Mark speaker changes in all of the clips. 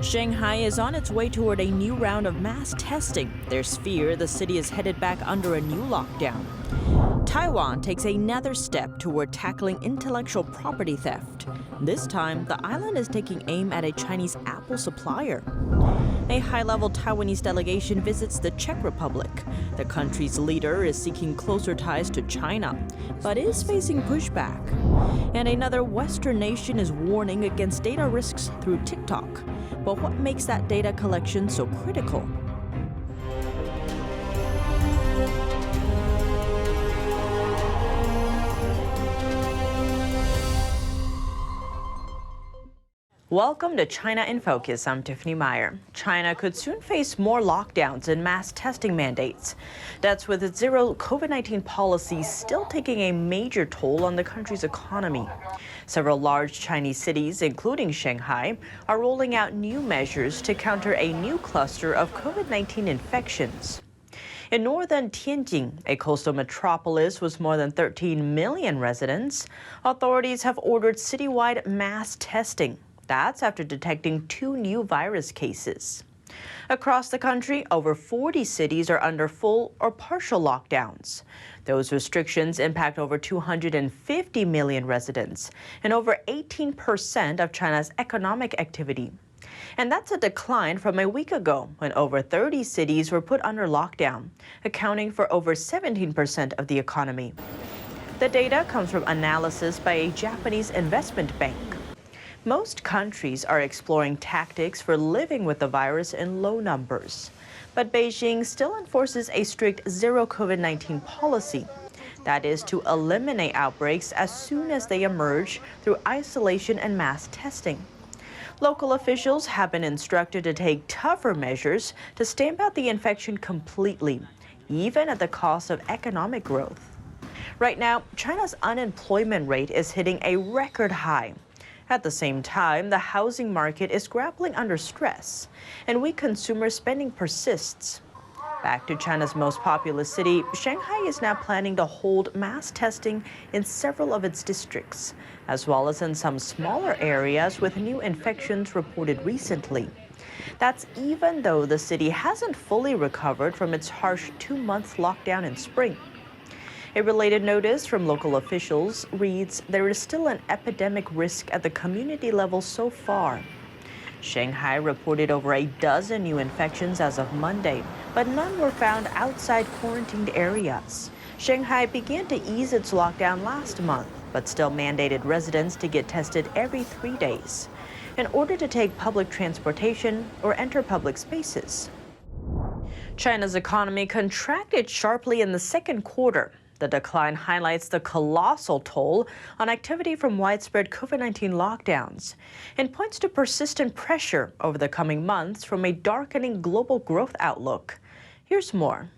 Speaker 1: Shanghai is on its way toward a new round of mass testing. There's fear the city is headed back under a new lockdown. Taiwan takes another step toward tackling intellectual property theft. This time, the island is taking aim at a Chinese Apple supplier. A high-level Taiwanese delegation visits the Czech Republic. The country's leader is seeking closer ties to China, but is facing pushback. And another Western nation is warning against data risks through TikTok. But what makes that data collection so critical? Welcome to China in Focus. I'm Tiffany Meyer. China could soon face more lockdowns and mass testing mandates. That's with its zero COVID-19 policy still taking a major toll on the country's economy. Several large Chinese cities, including Shanghai, are rolling out new measures to counter a new cluster of COVID-19 infections. In northern Tianjin, a coastal metropolis with more than 13 million residents, authorities have ordered citywide mass testing. That's after detecting 2 new virus cases. Across the country, over 40 cities are under full or partial lockdowns. Those restrictions impact over 250 million residents and over 18% of China's economic activity. And that's a decline from a week ago when over 30 cities were put under lockdown, accounting for over 17% of the economy. The data comes from analysis by a Japanese investment bank. Most countries are exploring tactics for living with the virus in low numbers. But Beijing still enforces a strict zero COVID-19 policy. That is to eliminate outbreaks as soon as they emerge through isolation and mass testing. Local officials have been instructed to take tougher measures to stamp out the infection completely, even at the cost of economic growth. Right now, China's unemployment rate is hitting a record high. At the same time, the housing market is grappling under stress, and weak consumer spending persists. Back to China's most populous city, Shanghai is now planning to hold mass testing in several of its districts, as well as in some smaller areas with new infections reported recently. That's even though the city hasn't fully recovered from its harsh 2-month lockdown in spring. A related notice from local officials reads, there is still an epidemic risk at the community level so far. Shanghai reported over a dozen new infections as of Monday, but none were found outside quarantined areas. Shanghai began to ease its lockdown last month, but still mandated residents to get tested every 3 days in order to take public transportation or enter public spaces. China's economy contracted sharply in the second quarter. The decline highlights the colossal toll on activity from widespread COVID-19 lockdowns and points to persistent pressure over the coming months from a darkening global growth outlook. Here's more.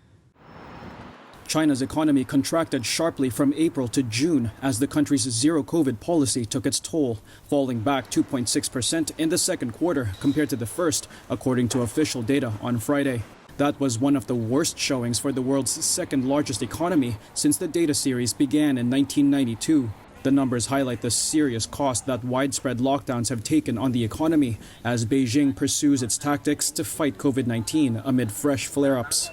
Speaker 2: China's economy contracted sharply from April to June as the country's zero-COVID policy took its toll, falling back 2.6% in the second quarter compared to the first, according to official data on Friday. That was one of the worst showings for the world's second-largest economy since the data series began in 1992. The numbers highlight the serious cost that widespread lockdowns have taken on the economy as Beijing pursues its tactics to fight COVID-19 amid fresh flare-ups.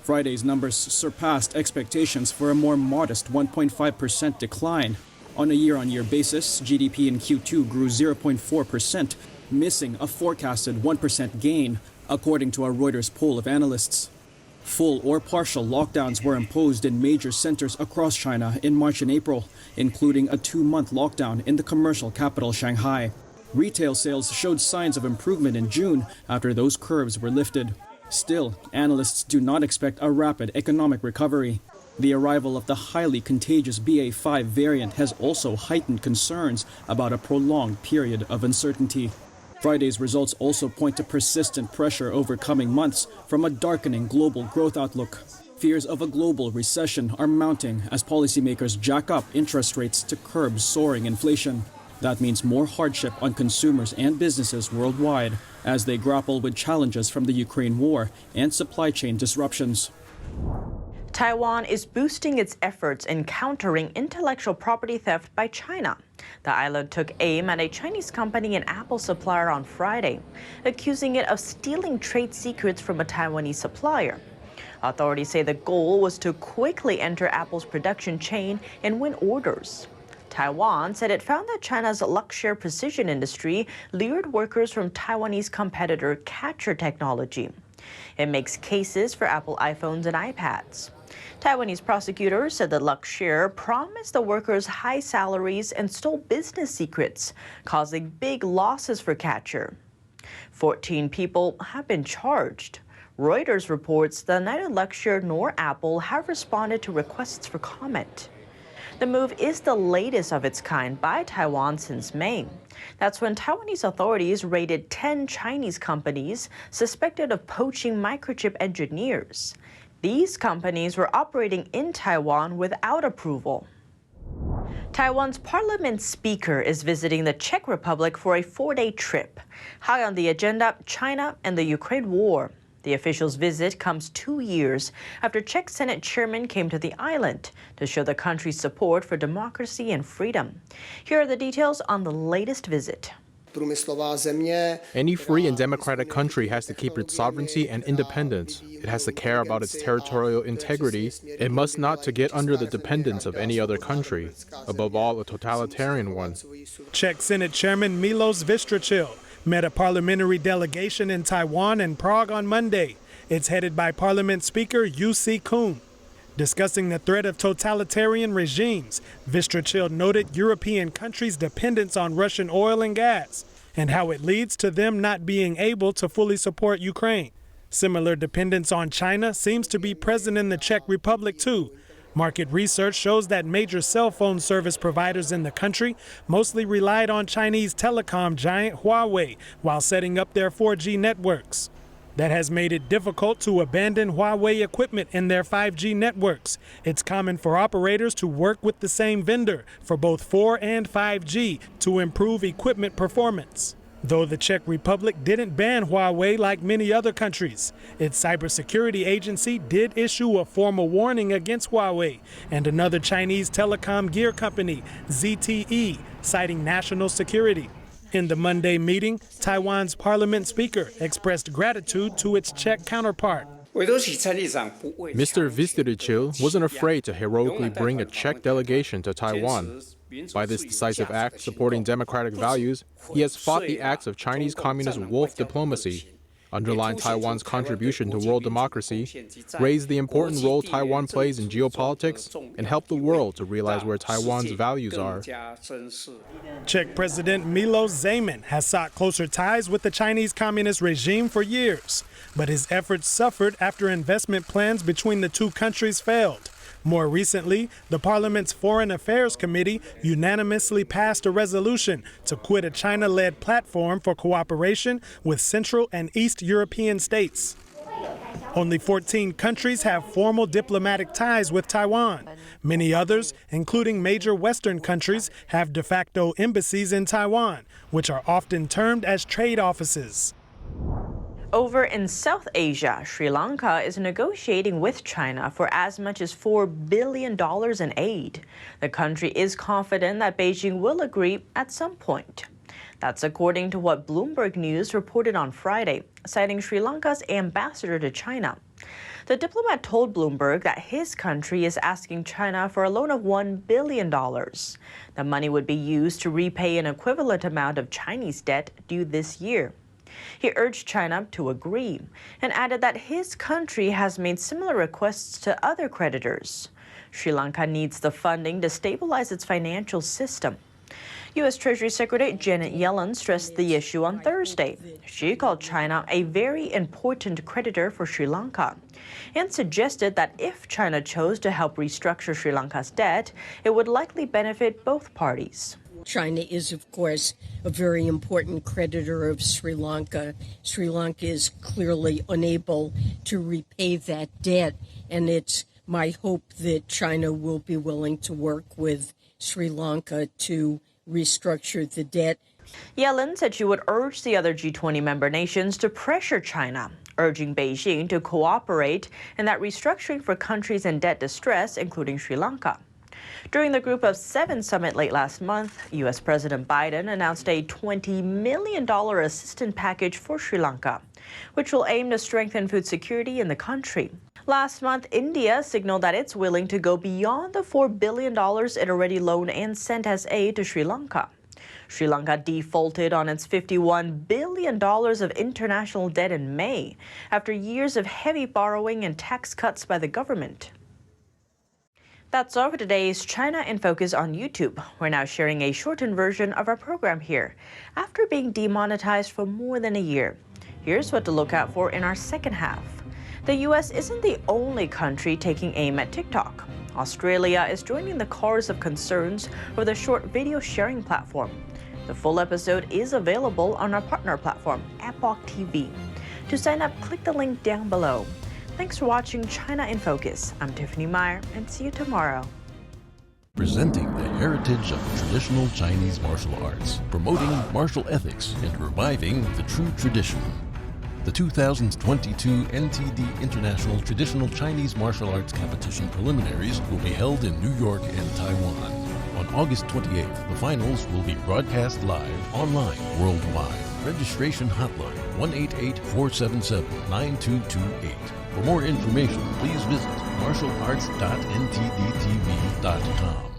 Speaker 2: Friday's numbers surpassed expectations for a more modest 1.5% decline. On a year-on-year basis, GDP in Q2 grew 0.4%, missing a forecasted 1% gain, according to a Reuters poll of analysts. Full or partial lockdowns were imposed in major centers across China in March and April, including a 2-month lockdown in the commercial capital Shanghai. Retail sales showed signs of improvement in June after those curbs were lifted. Still, analysts do not expect a rapid economic recovery. The arrival of the highly contagious BA.5 variant has also heightened concerns about a prolonged period of uncertainty. Friday's results also point to persistent pressure over coming months from a darkening global growth outlook. Fears of a global recession are mounting as policymakers jack up interest rates to curb soaring inflation. That means more hardship on consumers and businesses worldwide as they grapple with challenges from the Ukraine war and supply chain disruptions.
Speaker 1: Taiwan is boosting its efforts in countering intellectual property theft by China. The island took aim at a Chinese company and Apple supplier on Friday, accusing it of stealing trade secrets from a Taiwanese supplier. Authorities say the goal was to quickly enter Apple's production chain and win orders. Taiwan said it found that China's Luxshare precision industry lured workers from Taiwanese competitor Catcher Technology. It makes cases for Apple iPhones and iPads. Taiwanese prosecutors said that Luxshare promised the workers high salaries and stole business secrets, causing big losses for Catcher. 14 people have been charged. Reuters reports that neither Luxshare nor Apple have responded to requests for comment. The move is the latest of its kind by Taiwan since May. That's when Taiwanese authorities raided 10 Chinese companies suspected of poaching microchip engineers. These companies were operating in Taiwan without approval. Taiwan's parliament speaker is visiting the Czech Republic for a 4-day trip. High on the agenda, China and the Ukraine war. The official's visit comes 2 years after Czech Senate chairman came to the island to show the country's support for democracy and freedom. Here are the details on the latest visit.
Speaker 3: Any free and democratic country has to keep its sovereignty and independence. It has to care about its territorial integrity. It must not to get under the dependence of any other country, above all a totalitarian one.
Speaker 4: Czech Senate Chairman Milos Vystrčil met a parliamentary delegation in Taiwan and Prague on Monday. It's headed by Parliament Speaker U.C. Kuhn. Discussing the threat of totalitarian regimes, Vystrčil noted European countries' dependence on Russian oil and gas and how it leads to them not being able to fully support Ukraine. Similar dependence on China seems to be present in the Czech Republic too. Market research shows that major cell phone service providers in the country mostly relied on Chinese telecom giant Huawei while setting up their 4G networks. That has made it difficult to abandon Huawei equipment in their 5G networks. It's common for operators to work with the same vendor for both 4 and 5G to improve equipment performance. Though the Czech Republic didn't ban Huawei like many other countries, its cybersecurity agency did issue a formal warning against Huawei and another Chinese telecom gear company, ZTE, citing national security. In the Monday meeting, Taiwan's parliament speaker expressed gratitude to its Czech counterpart.
Speaker 3: Mr. Vystrčil wasn't afraid to heroically bring a Czech delegation to Taiwan. By this decisive act supporting democratic values, he has fought the acts of Chinese communist wolf diplomacy, underlined Taiwan's contribution to world democracy, raised the important role Taiwan plays in geopolitics, and helped the world to realize where Taiwan's values are.
Speaker 4: Czech President Milos Zeman has sought closer ties with the Chinese communist regime for years, but his efforts suffered after investment plans between the two countries failed. More recently, the Parliament's Foreign Affairs Committee unanimously passed a resolution to quit a China-led platform for cooperation with Central and East European states. Only 14 countries have formal diplomatic ties with Taiwan. Many others, including major Western countries, have de facto embassies in Taiwan, which are often termed as trade offices.
Speaker 1: Over in South Asia, Sri Lanka is negotiating with China for as much as $4 billion in aid. The country is confident that Beijing will agree at some point. That's according to what Bloomberg News reported on Friday, citing Sri Lanka's ambassador to China. The diplomat told Bloomberg that his country is asking China for a loan of $1 billion. The money would be used to repay an equivalent amount of Chinese debt due this year. He urged China to agree and added that his country has made similar requests to other creditors. Sri Lanka needs the funding to stabilize its financial system. U.S. Treasury Secretary Janet Yellen stressed the issue on Thursday. She called China a very important creditor for Sri Lanka and suggested that if China chose to help restructure Sri Lanka's debt, it would likely benefit both parties.
Speaker 5: China is, of course, a very important creditor of Sri Lanka. Sri Lanka is clearly unable to repay that debt, and it's my hope that China will be willing to work with Sri Lanka to restructure the debt.
Speaker 1: Yellen said she would urge the other G20 member nations to pressure China, urging Beijing to cooperate and that restructuring for countries in debt distress, including Sri Lanka. During the Group of Seven summit late last month, U.S. President Biden announced a $20 million assistance package for Sri Lanka, which will aim to strengthen food security in the country. Last month, India signaled that it's willing to go beyond the $4 billion it already loaned and sent as aid to Sri Lanka. Sri Lanka defaulted on its $51 billion of international debt in May after years of heavy borrowing and tax cuts by the government. That's all for today's China in Focus on YouTube. We're now sharing a shortened version of our program here after being demonetized for more than a year. Here's what to look out for in our second half. The U.S. isn't the only country taking aim at TikTok. Australia is joining the chorus of concerns over the short video sharing platform. The full episode is available on our partner platform, Epoch TV. To sign up, click the link down below. Thanks for watching China in Focus. I'm Tiffany Meyer, and see you tomorrow.
Speaker 6: Presenting the heritage of traditional Chinese martial arts, promoting martial ethics, and reviving the true tradition. The 2022 NTD International Traditional Chinese Martial Arts Competition preliminaries will be held in New York and Taiwan. On August 28th, the finals will be broadcast live online worldwide. Registration hotline 188-477-9228. For more information, please visit martialarts.ntdtv.com.